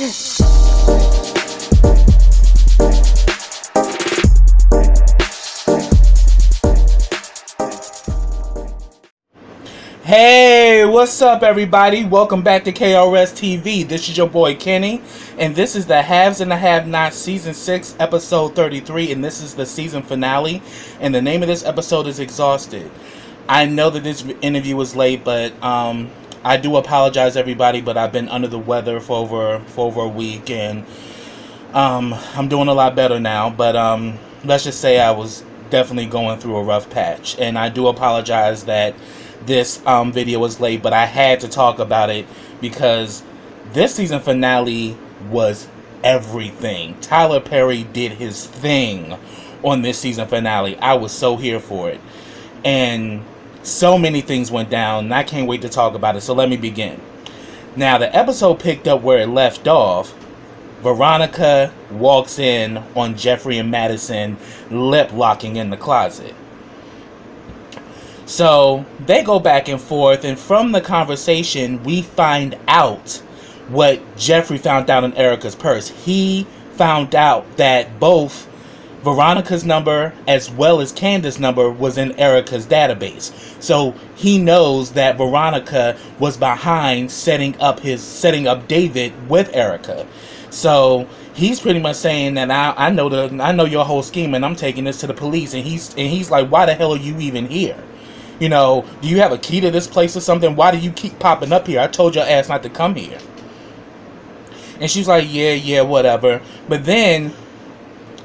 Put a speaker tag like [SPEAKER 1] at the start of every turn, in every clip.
[SPEAKER 1] Hey, what's up everybody? Welcome back to KRS TV. This is your boy Kenny, and this is the Haves and the Have-Nots Season 6, Episode 33, and this is the season finale, and the name of this episode is Exhausted. I know that this interview was late, but I do apologize everybody, but I've been under the weather for over a week, and I'm doing a lot better now, but let's just say I was definitely going through a rough patch, and I do apologize that this video was late, but I had to talk about it because this season finale was everything. Tyler Perry did his thing on this season finale. I was so here for it, and so many things went down, and I can't wait to talk about it. So let me begin. Now, the episode picked up where it left off. Veronica walks in on Jeffrey and Madison lip locking in the closet. So they go back and forth, and from the conversation we find out what Jeffrey found out in Erica's purse. He found out that both Veronica's number as well as Candice's number was in Erica's database. So he knows that Veronica was behind setting up David with Erica. So he's pretty much saying that I know your whole scheme, and I'm taking this to the police. And he's like, why the hell are you even here? You know, do you have a key to this place or something? Why do you keep popping up here? I told your ass not to come here. And she's like, yeah, whatever. But then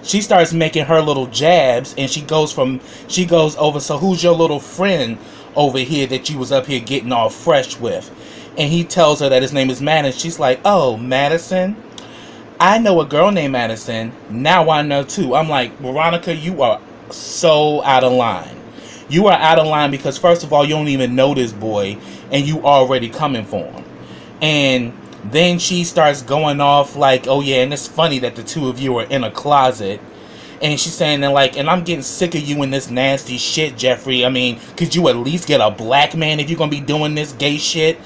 [SPEAKER 1] she starts making her little jabs, and she goes over, so who's your little friend over here that you was up here getting all fresh with? And he tells her that his name is Madison. She's like, oh, Madison? I know a girl named Madison. Now I know too. I'm like, Veronica, you are so out of line. You are out of line because, first of all, you don't even know this boy, and you already coming for him. And then she starts going off like, oh yeah, and it's funny that the two of you are in a closet. And she's saying that, like, and I'm getting sick of you in this nasty shit, Jeffrey. I mean, could you at least get a black man if you're going to be doing this gay shit?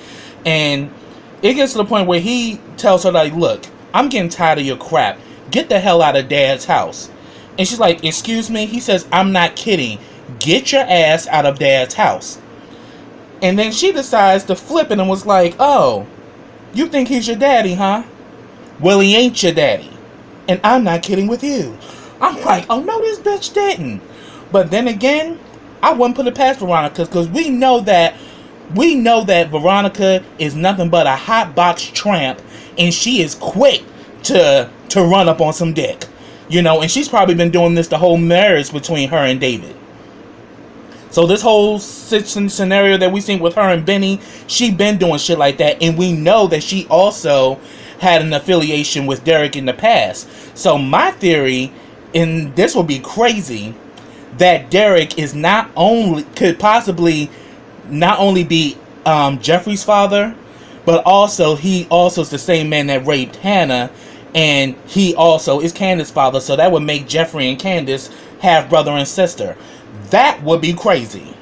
[SPEAKER 1] And it gets to the point where he tells her, like, look, I'm getting tired of your crap. Get the hell out of Dad's house. And she's like, excuse me? He says, I'm not kidding. Get your ass out of Dad's house. And then she decides to flip it and was like, oh, you think he's your daddy, huh? Well, he ain't your daddy. And I'm not kidding with you. I'm like, oh no, this bitch didn't. But then again, I wouldn't put it past Veronica, because we know that Veronica is nothing but a hot box tramp, and she is quick to run up on some dick. You know, and she's probably been doing this the whole marriage between her and David. So this whole scenario that we seen with her and Benny, she been doing shit like that. And we know that she also had an affiliation with Derek in the past. So my theory, and this will be crazy, that Derek is could possibly not only be Jeffrey's father, but also he also is the same man that raped Hannah. And he also is Candice's father. So that would make Jeffrey and Candice half brother and sister. That would be crazy.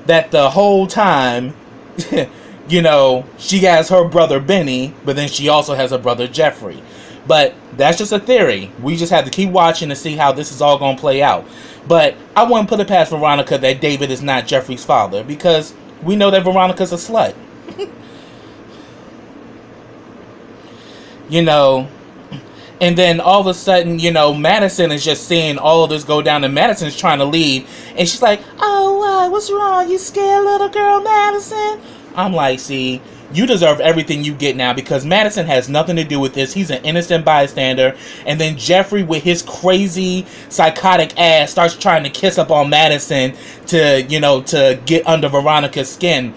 [SPEAKER 1] That the whole time, you know, she has her brother Benny, but then she also has her brother Jeffrey. But that's just a theory. We just have to keep watching to see how this is all going to play out. But I wouldn't put it past Veronica that David is not Jeffrey's father, because we know that Veronica's a slut. You know, and then all of a sudden, you know, Madison is just seeing all of this go down, and Madison's trying to leave, and she's like, oh, what? What's wrong? You scared, little girl, Madison? I'm like, see, you deserve everything you get now, because Madison has nothing to do with this. He's an innocent bystander. And then Jeffrey, with his crazy, psychotic ass, starts trying to kiss up on Madison to, you know, to get under Veronica's skin.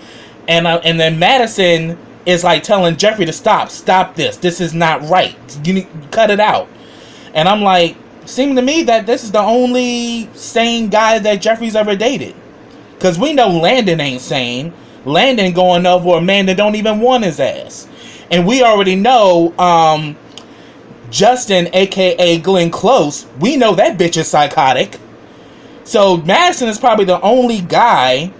[SPEAKER 1] And then Madison is like telling Jeffrey to stop this. This is not right. You need to cut it out. And I'm like, seems to me that this is the only sane guy that Jeffrey's ever dated. Because we know Landon ain't sane. Landon going over a man that don't even want his ass. And we already know Justin, aka Glenn Close, we know that bitch is psychotic. So Madison is probably the only guy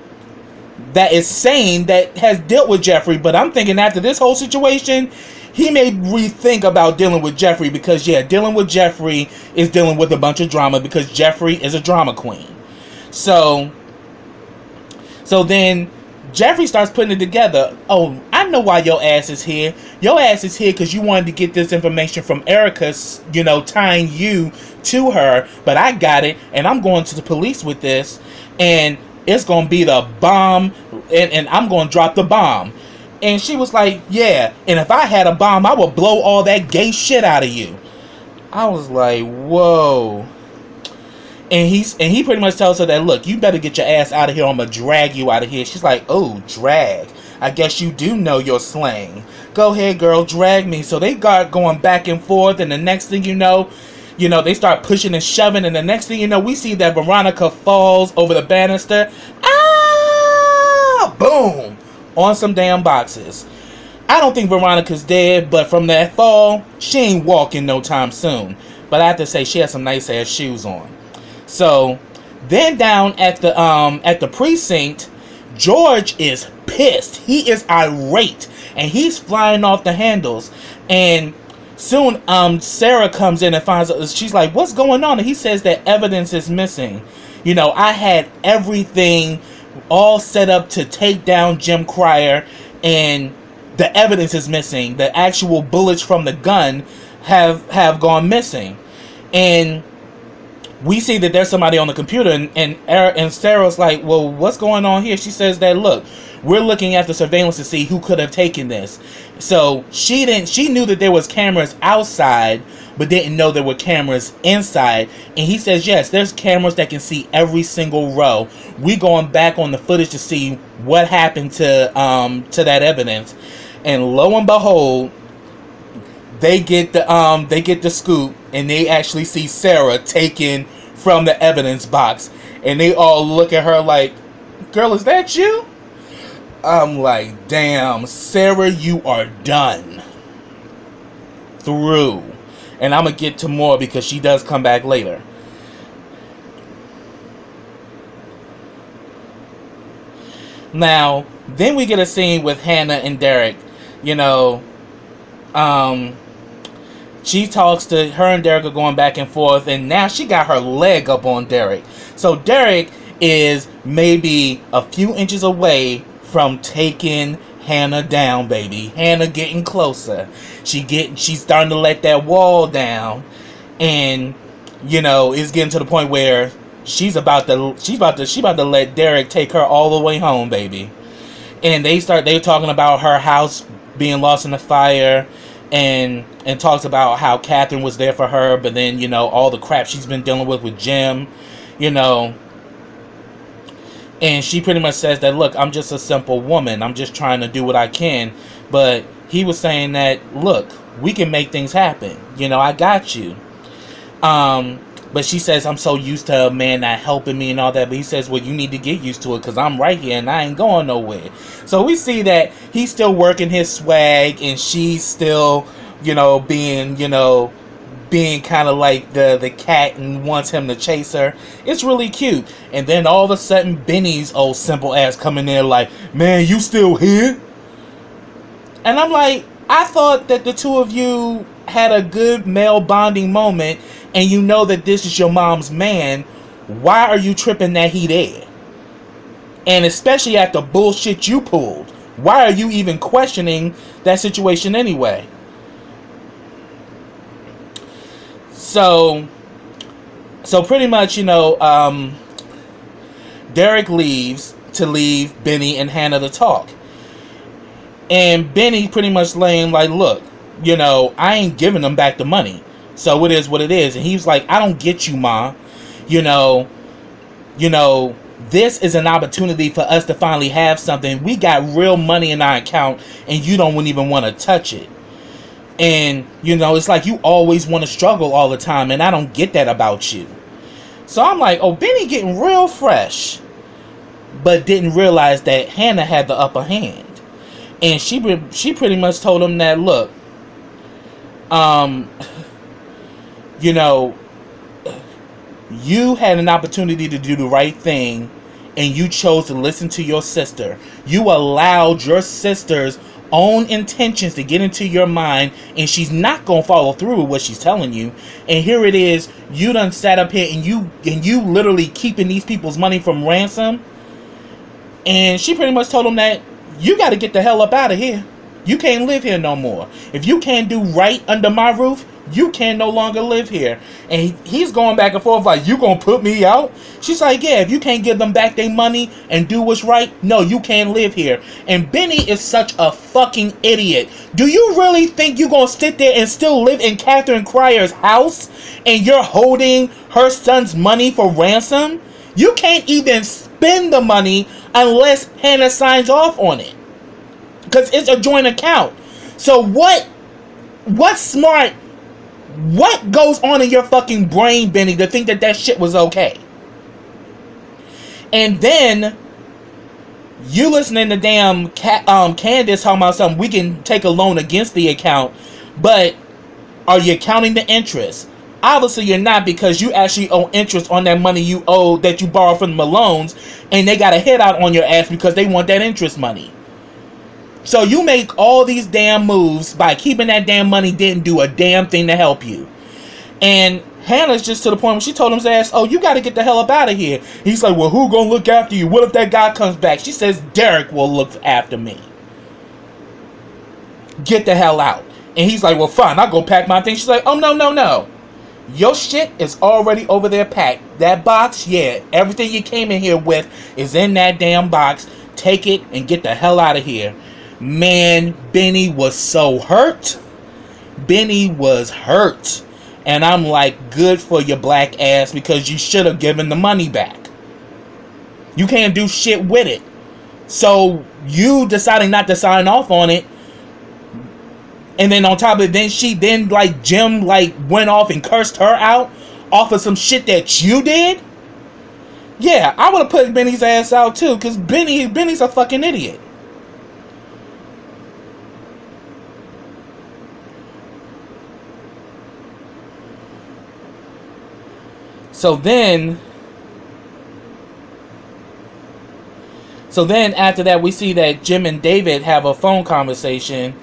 [SPEAKER 1] that is sane, that has dealt with Jeffrey. But I'm thinking after this whole situation, he may rethink about dealing with Jeffrey, because yeah, dealing with Jeffrey is dealing with a bunch of drama, because Jeffrey is a drama queen. So then Jeffrey starts putting it together. Oh, I know why your ass is here. Your ass is here because you wanted to get this information from Erica, you know, tying you to her. But I got it, and I'm going to the police with this, and it's going to be the bomb, and I'm going to drop the bomb. And she was like, yeah, and if I had a bomb, I would blow all that gay shit out of you. I was like, whoa. And he pretty much tells her that, look, you better get your ass out of here, or I'm going to drag you out of here. She's like, oh, drag. I guess you do know your slang. Go ahead, girl, drag me. So they got going back and forth, and the next thing you know, they start pushing and shoving, and the next thing you know, we see that Veronica falls over the banister. Ah! Boom! On some damn boxes. I don't think Veronica's dead, but from that fall, she ain't walking no time soon. But I have to say, she has some nice ass shoes on. So then down at the precinct, George is pissed. He is irate, and he's flying off the handles. And soon Sarah comes in and finds out. She's like, what's going on? And he says that evidence is missing. You know, I had everything all set up to take down Jim Cryer, and the evidence is missing. The actual bullets from the gun have gone missing. And we see that there's somebody on the computer, and Sarah's like, well, what's going on here? She says that, look, we're looking at the surveillance to see who could have taken this. So she knew that there was cameras outside, but didn't know there were cameras inside. And he says, yes, there's cameras that can see every single row. We going back on the footage to see what happened to that evidence. And lo and behold, they get the scoop, and they actually see Sarah taken from the evidence box, and they all look at her like, girl, is that you? I'm like, damn, Sarah, you are done. Through. And I'm gonna get to more because she does come back later. Now, then we get a scene with Hannah and Derek. You know, she talks to her, and Derek are going back and forth, and now she got her leg up on Derek. So Derek is maybe a few inches away from taking Hannah down, baby. Hannah getting closer. She's starting to let that wall down, and you know, it's getting to the point where she's about to let Derek take her all the way home, baby. And they're talking about her house being lost in the fire, and talks about how Catherine was there for her, but then, you know, all the crap she's been dealing with Jim, you know. And she pretty much says that, look, I'm just a simple woman. I'm just trying to do what I can. But he was saying that, look, we can make things happen. You know, I got you. But she says, I'm so used to a man not helping me and all that. But he says, well, you need to get used to it, because I'm right here and I ain't going nowhere. So we see that he's still working his swag, and she's still, you know, being kind of like the cat and wants him to chase her. It's really cute. And then all of a sudden, Benny's old simple ass coming in like, man, you still here? And I'm like, I thought that the two of you had a good male bonding moment, and you know that this is your mom's man. Why are you tripping that he there? And especially after bullshit you pulled, why are you even questioning that situation anyway? So pretty much, you know, Derek leaves to leave Benny and Hannah to talk. And Benny pretty much laying like, look, you know, I ain't giving them back the money. So it is what it is. And he was like, I don't get you, Ma. You know, this is an opportunity for us to finally have something. We got real money in our account, and you don't even want to touch it. And, you know, it's like you always want to struggle all the time, and I don't get that about you. So I'm like, oh, Benny getting real fresh. But didn't realize that Hannah had the upper hand. And she pretty much told him that, look, you know, you had an opportunity to do the right thing, and you chose to listen to your sister. You allowed your sister's own intentions to get into your mind, and she's not gonna follow through with what she's telling you. And here it is, you done sat up here and you literally keeping these people's money from ransom. And she pretty much told him that you got to get the hell up out of here. You can't live here no more. If you can't do right under my roof, you can no longer live here. And he's going back and forth like, you gonna put me out? She's like, yeah, if you can't give them back their money and do what's right, no, you can't live here. And Benny is such a fucking idiot. Do you really think you gonna sit there and still live in Catherine Cryer's house and you're holding her son's money for ransom? You can't even spend the money unless Hannah signs off on it, because it's a joint account. So what's smart? What goes on in your fucking brain, Benny, to think that shit was okay? And then you listening to damn Candice talking about something, we can take a loan against the account, but are you counting the interest? Obviously you're not, because you actually owe interest on that money you owe that you borrowed from the loans, and they got a hit out on your ass because they want that interest money. So you make all these damn moves by keeping that damn money, didn't do a damn thing to help you. And Hannah's just to the point where she told him his ass, oh, you got to get the hell up out of here. He's like, well, who gonna look after you? What if that guy comes back? She says, Derek will look after me. Get the hell out. And he's like, well, fine, I'll go pack my things. She's like, oh, no. Your shit is already over there packed. That box, yeah, everything you came in here with is in that damn box. Take it and get the hell out of here. Man, Benny was so hurt. Benny was hurt. And I'm like, good for your black ass, because you should have given the money back. You can't do shit with it. So you deciding not to sign off on it. And then on top of it, then like Jim like went off and cursed her out off of some shit that you did. Yeah, I would have put Benny's ass out too, because Benny's a fucking idiot. So then after that, we see that Jim and David have a phone conversation.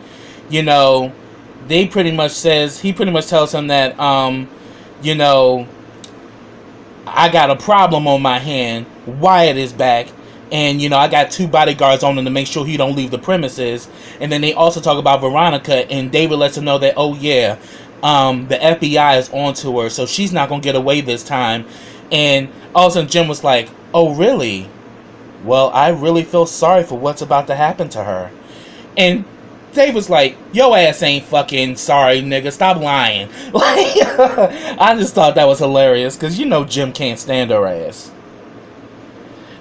[SPEAKER 1] You know, he pretty much tells him that, you know, I got a problem on my hand. Wyatt is back. And, you know, I got 2 bodyguards on him to make sure he don't leave the premises. And then they also talk about Veronica, and David lets him know that, oh, yeah, the FBI is onto her, so she's not going to get away this time. And all of a sudden Jim was like, oh, really? Well, I really feel sorry for what's about to happen to her. And Dave was like, yo ass ain't fucking sorry, nigga. Stop lying. Like, I just thought that was hilarious, because you know Jim can't stand her ass.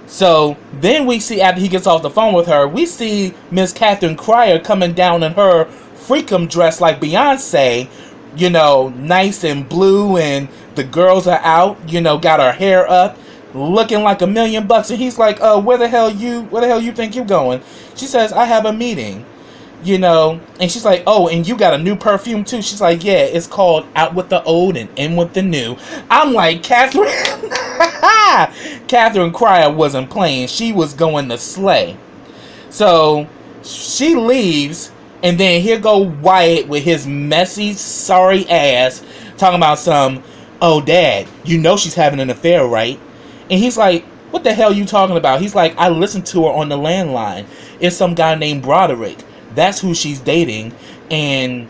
[SPEAKER 1] So then we see, after he gets off the phone with her, we see Miss Catherine Cryer coming down in her freakum dress like Beyonce, you know, nice and blue, and the girls are out, you know, got her hair up, looking like $1,000,000. And he's like, where the hell you think you're going? She says, I have a meeting. You know, and she's like, oh, and you got a new perfume too. She's like, yeah, it's called Out with the Old and In with the New. I'm like, Catherine Cryer wasn't playing. She was going to slay. So she leaves, and then here go Wyatt with his messy, sorry ass talking about some, oh, Dad, you know she's having an affair, right? And he's like, what the hell you talking about? He's like, I listened to her on the landline. It's some guy named Broderick. That's who she's dating, and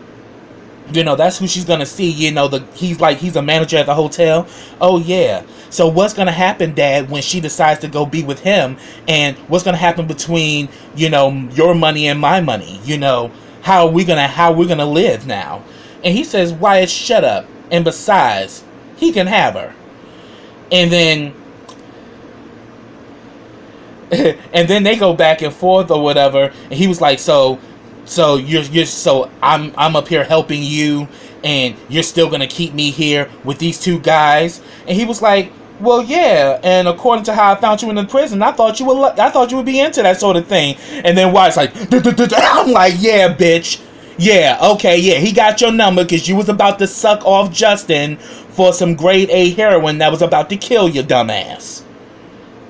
[SPEAKER 1] you know, that's who she's gonna see. You know, he's a manager at the hotel. Oh yeah. So what's gonna happen, Dad, when she decides to go be with him? And what's gonna happen between, you know, your money and my money? You know, how we're gonna live now? And he says, Wyatt, shut up. And besides, he can have her. And then and then they go back and forth or whatever. And he was like, so I'm up here helping you, and you're still gonna keep me here with these 2 guys? And he was like, well, yeah, and according to how I found you in the prison, I thought you would be into that sort of thing. And then Wyatt's like, I'm like, yeah, bitch, yeah, okay, yeah, he got your number because you was about to suck off Justin for some grade A heroin that was about to kill your dumb ass.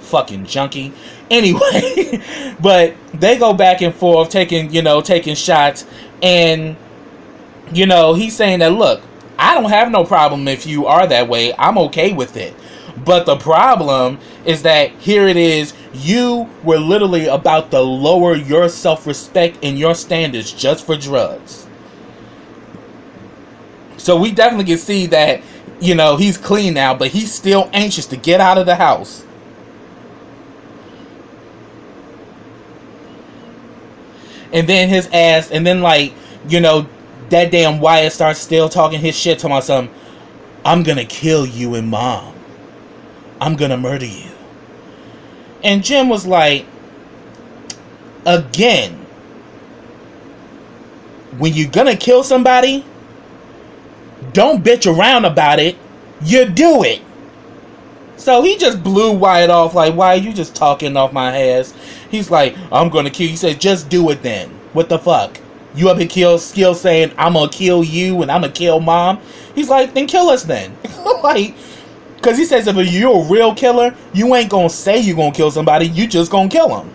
[SPEAKER 1] Fucking junkie. Anyway, but they go back and forth, taking shots, and he's saying that, look, I don't have no problem if you are that way. I'm okay with it. But the problem is that here it is, you were literally about to lower your self-respect and your standards just for drugs. So we definitely can see that, he's clean now, but he's still anxious to get out of the house. And then that damn Wyatt starts still talking his shit to my son. I'm gonna kill you and Mom. I'm gonna murder you. And Jim was like, again, when you're gonna kill somebody, don't bitch around about it. You do it. So he just blew Wyatt off like, why are you just talking off my ass? He's like, I'm gonna kill you. He said, just do it then. What the fuck? You up here still saying, I'm gonna kill you and I'm gonna kill Mom? He's like, then kill us then. Like, because he says if you're a real killer, you ain't gonna say you're gonna kill somebody, you just gonna kill them.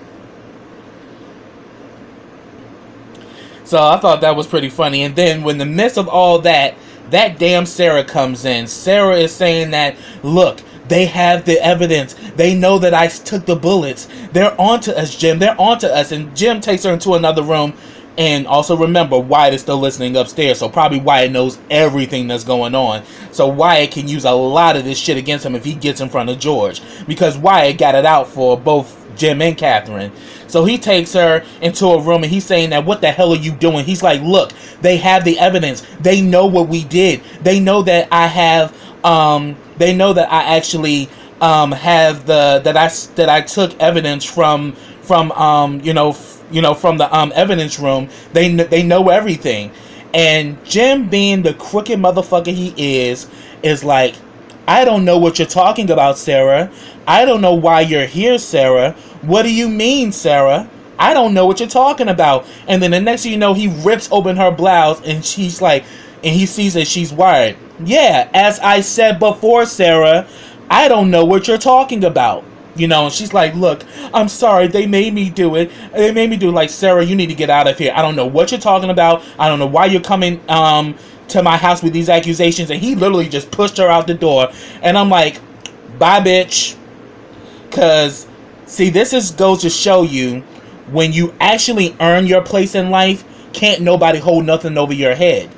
[SPEAKER 1] So I thought that was pretty funny. And then when in the midst of all that, that damn Sarah comes in. Sarah is saying that, look, they have the evidence. They know that I took the bullets. They're onto us, Jim. They're onto us. And Jim takes her into another room. And also remember, Wyatt is still listening upstairs. So probably Wyatt knows everything that's going on. So Wyatt can use a lot of this shit against him if he gets in front of George. Because Wyatt got it out for both Jim and Catherine. So he takes her into a room and he's saying that, what the hell are you doing? He's like, look, they have the evidence. They know what we did. They know that I have, they know that I actually have that I took evidence from the evidence room. They know everything. And Jim, being the crooked motherfucker he is like, I don't know what you're talking about, Sarah. I don't know why you're here, Sarah. What do you mean, Sarah? I don't know what you're talking about. And then the next thing you know, he rips open her blouse and she's like, and he sees that she's wired. Yeah, as I said before, Sarah, I don't know what you're talking about. And she's like, look, I'm sorry, they made me do it. They made me do it. Like, Sarah, you need to get out of here. I don't know what you're talking about. I don't know why you're coming to my house with these accusations. And he literally just pushed her out the door. And I'm like, bye, bitch. Because, see, goes to show you, when you actually earn your place in life, can't nobody hold nothing over your head.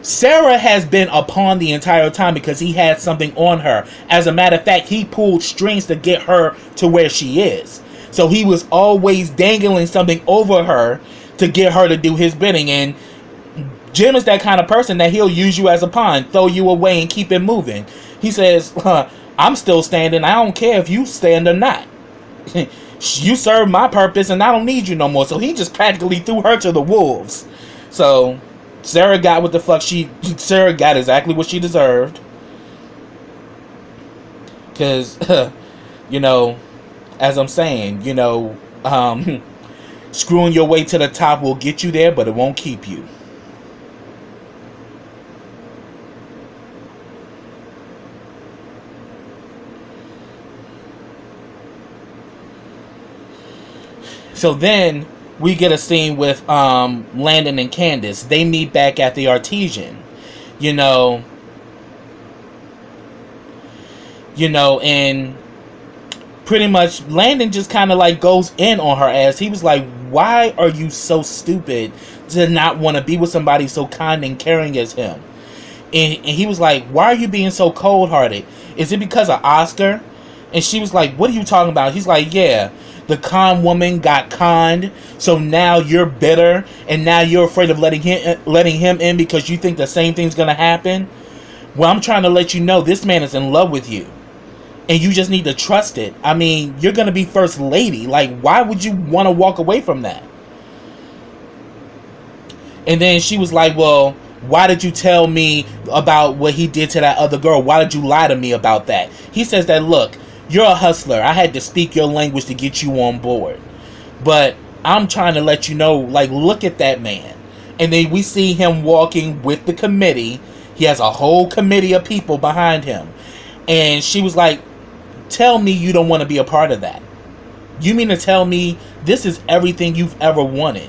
[SPEAKER 1] Sarah has been a pawn the entire time because he had something on her. As a matter of fact, he pulled strings to get her to where she is. So he was always dangling something over her to get her to do his bidding. And Jim is that kind of person that he'll use you as a pawn, throw you away and keep it moving. He says, I'm still standing. I don't care if you stand or not. You serve my purpose and I don't need you no more. So he just practically threw her to the wolves. So Sarah got what the fuck Sarah got exactly what she deserved. Because, as I'm saying, screwing your way to the top will get you there, but it won't keep you. So then we get a scene with Landon and Candice. They meet back at the Artesian. And pretty much Landon just kind of like goes in on her ass. He was like, why are you so stupid to not want to be with somebody so kind and caring as him? And he was like, why are you being so cold-hearted? Is it because of Oscar? And she was like, what are you talking about? He's like, yeah, the con woman got conned, so now you're bitter, and now you're afraid of letting him in because you think the same thing's gonna happen. Well, I'm trying to let you know this man is in love with you, and you just need to trust it. I mean, you're gonna be first lady. Like, why would you want to walk away from that? And then she was like, well, why did you tell me about what he did to that other girl? Why did you lie to me about that? He says that, look, you're a hustler. I had to speak your language to get you on board. But I'm trying to let you know, like, look at that man. And then we see him walking with the committee. He has a whole committee of people behind him. And she was like, tell me you don't want to be a part of that. You mean to tell me this is everything you've ever wanted?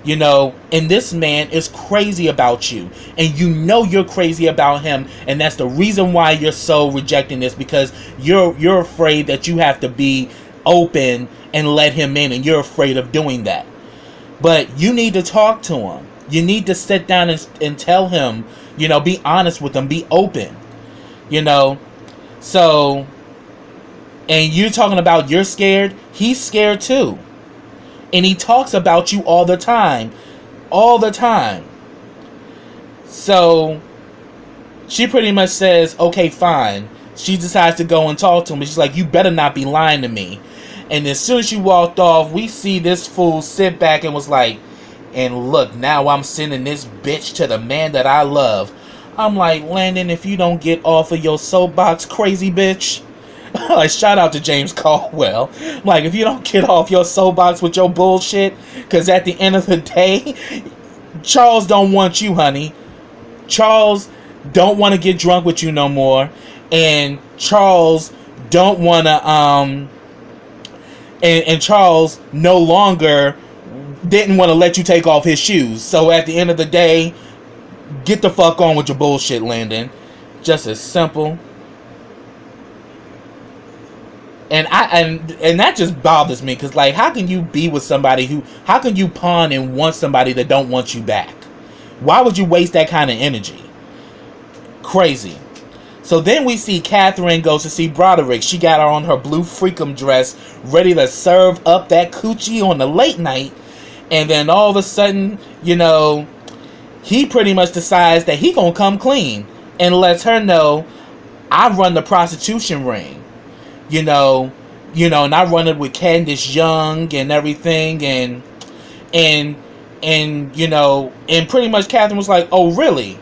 [SPEAKER 1] You know, and this man is crazy about you, and you know you're crazy about him, and that's the reason why you're so rejecting this, because you're afraid that you have to be open and let him in, and you're afraid of doing that. But you need to talk to him. You need to sit down and tell him, you know, be honest with him, be open, you know. So, and you're talking about you're scared. He's scared too. And he talks about you all the time. All the time. So, she pretty much says, okay, fine. She decides to go and talk to him. And she's like, you better not be lying to me. And as soon as she walked off, we see this fool sit back and was like, and look, now I'm sending this bitch to the man that I love. I'm like, Landon, if you don't get off of your soapbox, crazy bitch. Shout out to James Caldwell. Like, if you don't get off your soapbox with your bullshit, because at the end of the day, Charles don't want you, honey. Charles don't want to get drunk with you no more, and Charles don't want to and Charles no longer didn't want to let you take off his shoes. So at the end of the day, get the fuck on with your bullshit, Landon. Just as simple. And that just bothers me, because like, how can you be with somebody how can you pawn and want somebody that don't want you back? Why would you waste that kind of energy? Crazy. So then we see Catherine goes to see Broderick. She got her on her blue freakum dress, ready to serve up that coochie on the late night. And then all of a sudden, you know, he pretty much decides that he gonna come clean and lets her know, I run the prostitution ring. You know, and I run it with Candice Young and everything, and you know, and pretty much Catherine was like, oh really?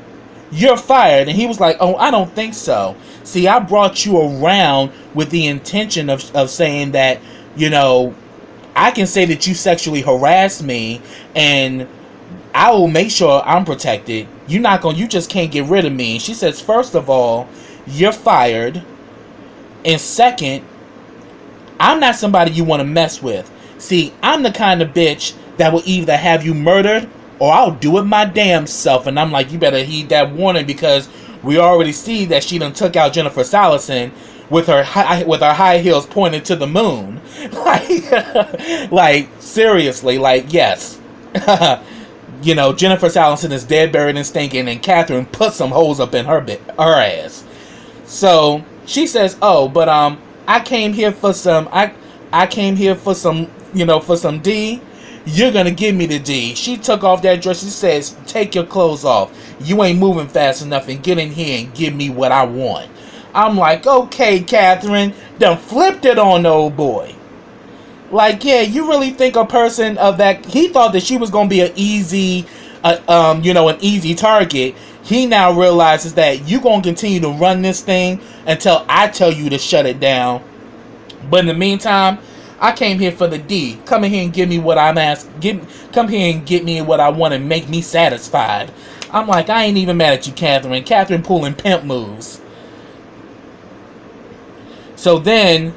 [SPEAKER 1] You're fired. And he was like, oh, I don't think so. See, I brought you around with the intention of saying that, you know, I can say that you sexually harassed me, and I will make sure I'm protected. You just can't get rid of me. And she says, first of all, you're fired. And second, I'm not somebody you want to mess with. See, I'm the kind of bitch that will either have you murdered or I'll do it my damn self. And I'm like, you better heed that warning, because we already see that she done took out Jennifer Salison with her high heels pointed to the moon. Like seriously, like, yes. You know, Jennifer Salison is dead, buried, and stinking, and Catherine put some holes up in her ass. So she says, oh, but I came here for some, you know, for some D. You're gonna give me the D. She took off that dress. She says, take your clothes off. You ain't moving fast enough, and get in here and give me what I want. I'm like, okay, Catherine, done flipped it on the old boy. Like, yeah, you really think a person of that, he thought that she was gonna be an easy, you know, an easy target. He now realizes that you're going to continue to run this thing until I tell you to shut it down. But in the meantime, I came here for the D. Come in here and give me what I'm asking. Come here and get me what I want and make me satisfied. I'm like, I ain't even mad at you, Catherine. Catherine pulling pimp moves. So then,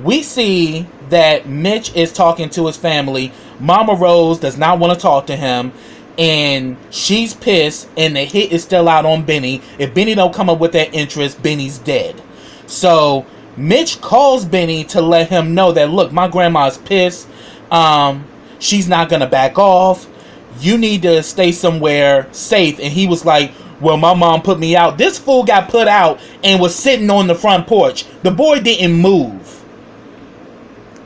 [SPEAKER 1] we see that Mitch is talking to his family. Mama Rose does not want to talk to him. And she's pissed, and the hit is still out on Benny. If Benny don't come up with that interest, Benny's dead. So Mitch calls Benny to let him know that, look, my grandma's pissed. She's not gonna back off. You need to stay somewhere safe. And he was like, well, my mom put me out. This fool got put out and was sitting on the front porch. The boy didn't move.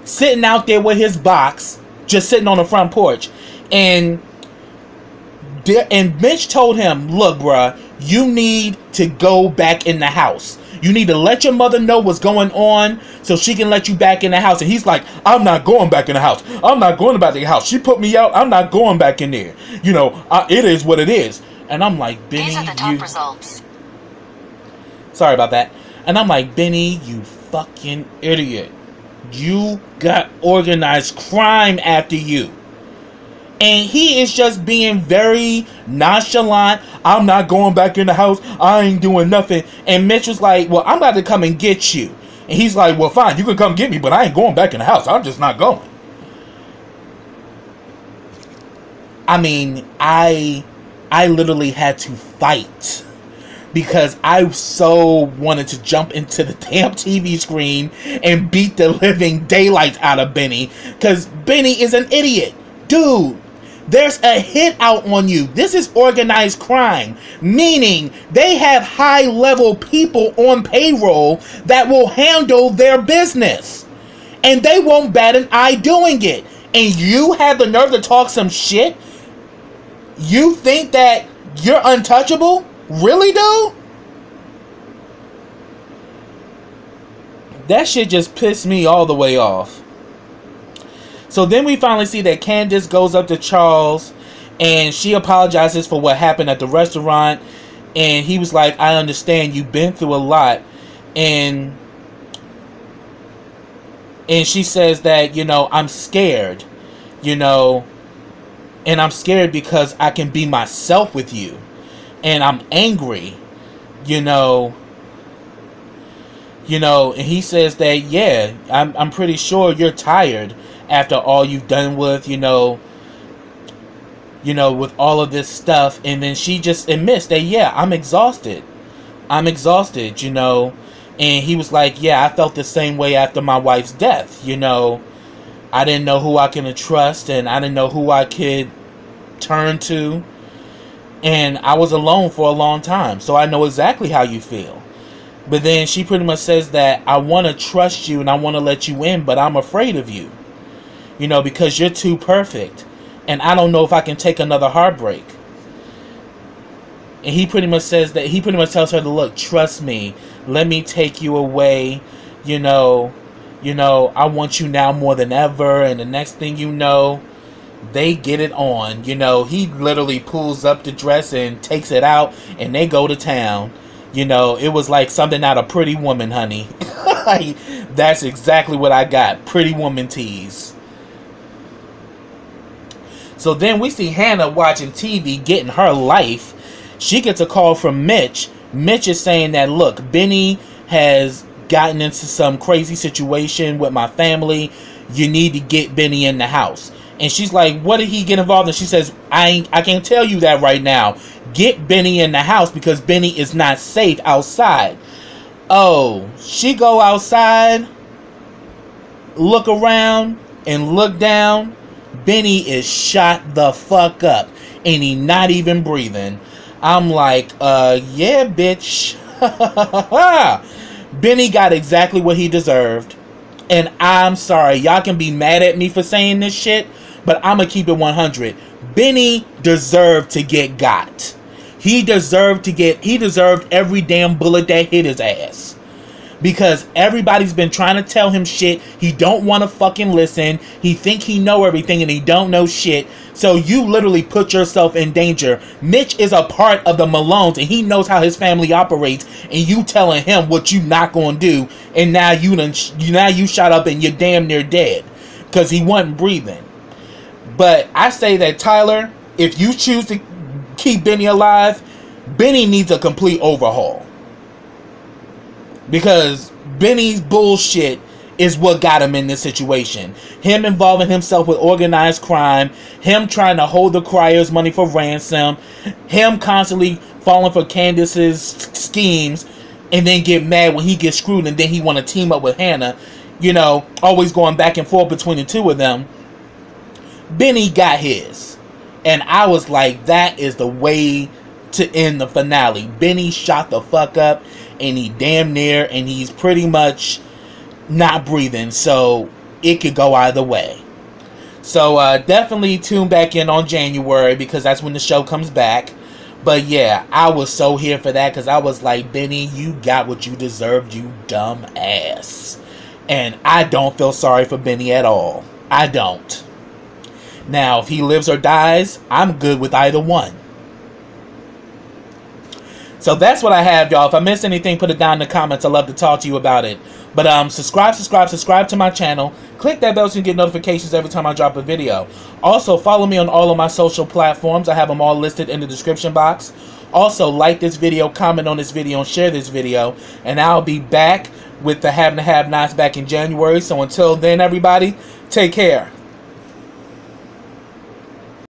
[SPEAKER 1] Sitting out there with his box, just sitting on the front porch. And Mitch told him, look, bruh, you need to go back in the house. You need to let your mother know what's going on so she can let you back in the house. And he's like, I'm not going back in the house. I'm not going back in the house. She put me out. I'm not going back in there. You know, it is what it is. And I'm like, Benny, these are the top results. Sorry about that. And I'm like, Benny, you fucking idiot. You got organized crime after you. And he is just being very nonchalant. I'm not going back in the house. I ain't doing nothing. And Mitch was like, well, I'm about to come and get you. And he's like, well, fine, you can come get me, but I ain't going back in the house. I'm just not going. I mean, I literally had to fight because I so wanted to jump into the damn TV screen and beat the living daylights out of Benny, because Benny is an idiot. Dude, there's a hit out on you. This is organized crime, meaning they have high-level people on payroll that will handle their business, and they won't bat an eye doing it. And you have the nerve to talk some shit? You think that you're untouchable? Really, dude? That shit just pissed me all the way off. So then we finally see that Candice goes up to Charles and she apologizes for what happened at the restaurant. And he was like, I understand, you've been through a lot. And she says that, you know, I'm scared, you know, and I'm scared because I can be myself with you. And I'm angry, you know, and he says that, yeah, I'm pretty sure you're tired after all you've done with, you know, with all of this stuff. And then she just admits that, yeah, I'm exhausted, you know. And he was like, yeah, I felt the same way after my wife's death, you know. I didn't know who I can trust, and I didn't know who I could turn to. And I was alone for a long time, so I know exactly how you feel. But then she pretty much says that I want to trust you and I want to let you in, but I'm afraid of you. You know, because you're too perfect. And I don't know if I can take another heartbreak. And he pretty much says that, he pretty much tells her to, look, trust me. Let me take you away. You know, I want you now more than ever. And the next thing you know, they get it on. You know, he literally pulls up the dress and takes it out, and they go to town. You know, it was like something out of Pretty Woman, honey. That's exactly what I got. Pretty Woman tease. So then we see Hannah watching TV, getting her life. She gets a call from Mitch. Mitch is saying that, look, Benny has gotten into some crazy situation with my family. You need to get Benny in the house. And she's like, what did he get involved in? She says, I can't tell you that right now. Get Benny in the house because Benny is not safe outside. Oh, she go outside, look around, and look down. Benny is shot the fuck up, and he not even breathing. I'm like, yeah, bitch. Benny got exactly what he deserved. And I'm sorry, y'all can be mad at me for saying this shit, but I'm gonna keep it 100. Benny deserved to get got. He deserved every damn bullet that hit his ass. Because everybody's been trying to tell him shit. He don't want to fucking listen. He think he know everything and he don't know shit. So you literally put yourself in danger. Mitch is a part of the Malones and he knows how his family operates. And you telling him what you not gonna do. And now you shot up and you're damn near dead. Because he wasn't breathing. But I say that, Tyler, if you choose to keep Benny alive, Benny needs a complete overhaul. Because Benny's bullshit is what got him in this situation. Him involving himself with organized crime. Him trying to hold the criers money for ransom. Him constantly falling for Candice's schemes. And then get mad when he gets screwed. And then he want to team up with Hannah. You know, always going back and forth between the two of them. Benny got his. And I was like, that is the way to end the finale. Benny shot the fuck up. And he damn near, and he's pretty much not breathing. So it could go either way. So definitely tune back in on January, because that's when the show comes back. But yeah, I was so here for that, because I was like, Benny, you got what you deserved, you dumb ass. And I don't feel sorry for Benny at all. I don't. Now, if he lives or dies, I'm good with either one. So that's what I have, y'all. If I missed anything, put it down in the comments. I'd love to talk to you about it. But subscribe to my channel. Click that bell so you can get notifications every time I drop a video. Also, follow me on all of my social platforms. I have them all listed in the description box. Also, like this video, comment on this video, and share this video. And I'll be back with the Have and Have Nots back in January. So until then, everybody, take care.